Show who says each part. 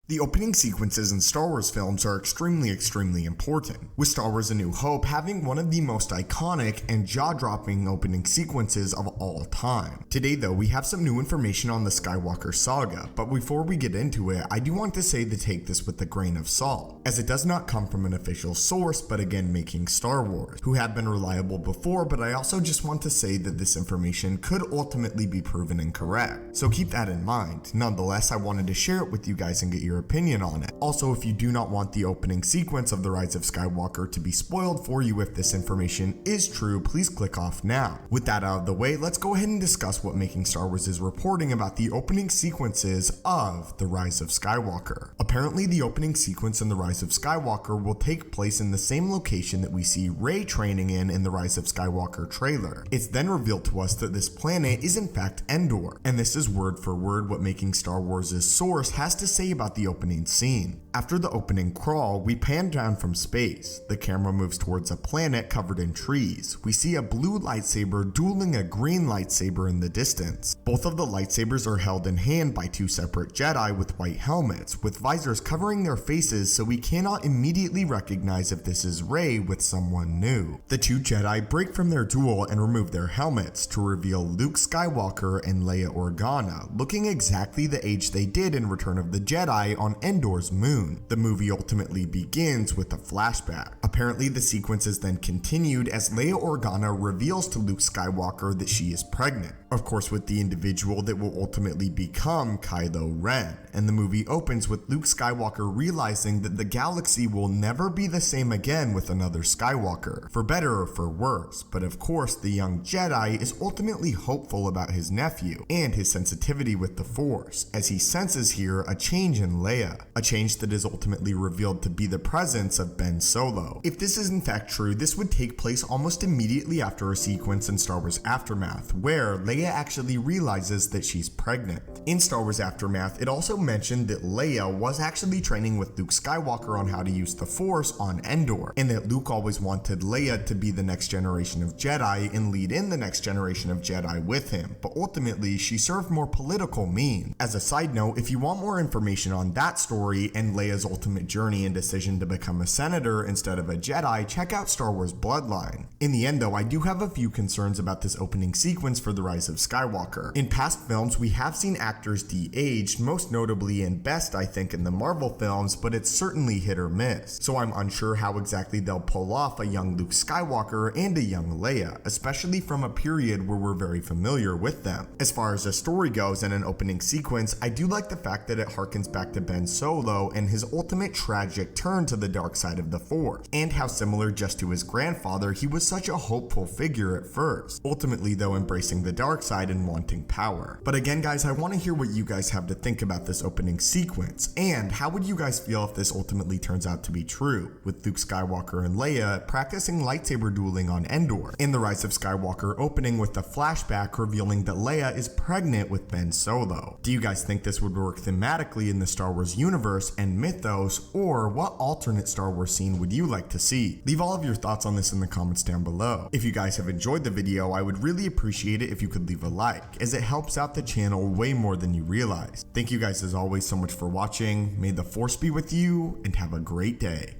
Speaker 1: The opening sequences in Star Wars films are extremely important, with Star Wars A New Hope having one of the most iconic and jaw-dropping opening sequences of all time. Today though, we have some new information on the Skywalker saga, but before we get into it, I do want to say to take this with a grain of salt, as it does not come from an official source, but again making Star Wars, who have been reliable before, but I also just want to say that this information could ultimately be proven incorrect, so keep that in mind. Nonetheless, I wanted to share it with you guys and get your opinion on it. Also, if you do not want the opening sequence of The Rise of Skywalker to be spoiled for you if this information is true, please click off now. With that out of the way, let's go ahead and discuss what Making Star Wars is reporting about the opening sequences of The Rise of Skywalker. Apparently, the opening sequence in The Rise of Skywalker will take place in the same location that we see Rey training in The Rise of Skywalker trailer. It's then revealed to us that this planet is in fact Endor, and this is word for word what Making Star Wars' source has to say about the opening scene. After the opening crawl, we pan down from space. The camera moves towards a planet covered in trees. We see a blue lightsaber dueling a green lightsaber in the distance. Both of the lightsabers are held in hand by two separate Jedi with white helmets, with visors covering their faces so we cannot immediately recognize if this is Rey with someone new. The two Jedi break from their duel and remove their helmets to reveal Luke Skywalker and Leia Organa, looking exactly the age they did in Return of the Jedi on Endor's moon. The movie ultimately begins with a flashback. Apparently, the sequence is then continued as Leia Organa reveals to Luke Skywalker that she is pregnant, of course with the individual that will ultimately become Kylo Ren, and the movie opens with Luke Skywalker realizing that the galaxy will never be the same again with another Skywalker, for better or for worse, but of course the young Jedi is ultimately hopeful about his nephew and his sensitivity with the Force, as he senses here a change in Leia, a change that is ultimately revealed to be the presence of Ben Solo. If this is in fact true, this would take place almost immediately after a sequence in Star Wars Aftermath, where Leia actually realizes that she's pregnant. In Star Wars Aftermath, it also mentioned that Leia was actually training with Luke Skywalker on how to use the Force on Endor, and that Luke always wanted Leia to be the next generation of Jedi and lead in the next generation of Jedi with him, but ultimately she served more political means. As a side note, if you want more information on that story and Leia's ultimate journey and decision to become a senator instead of a Jedi, check out Star Wars Bloodline. In the end though, I do have a few concerns about this opening sequence for The Rise of Skywalker. In past films, we have seen actors de-aged, most notably and best I think in the Marvel films, but it's certainly hit or miss. So I'm unsure how exactly they'll pull off a young Luke Skywalker and a young Leia, especially from a period where we're very familiar with them. As far as the story goes and an opening sequence, I do like the fact that it harkens back to Ben Solo and his ultimate tragic turn to the dark side of the Force, and how similar just to his grandfather, he was such a hopeful figure at first, ultimately though embracing the dark side and wanting power. But again guys, I want to hear what you guys have to think about this opening sequence, and how would you guys feel if this ultimately turns out to be true, with Luke Skywalker and Leia practicing lightsaber dueling on Endor, and The Rise of Skywalker opening with a flashback revealing that Leia is pregnant with Ben Solo. Do you guys think this would work thematically in the Star Wars universe and mythos, or what alternate Star Wars scene would you like to see? Leave all of your thoughts on this in the comments down below. If you guys have enjoyed the video, I would really appreciate it if you could leave a like, as it helps out the channel way more than you realize. Thank you guys as always so much for watching. May the Force be with you, and have a great day.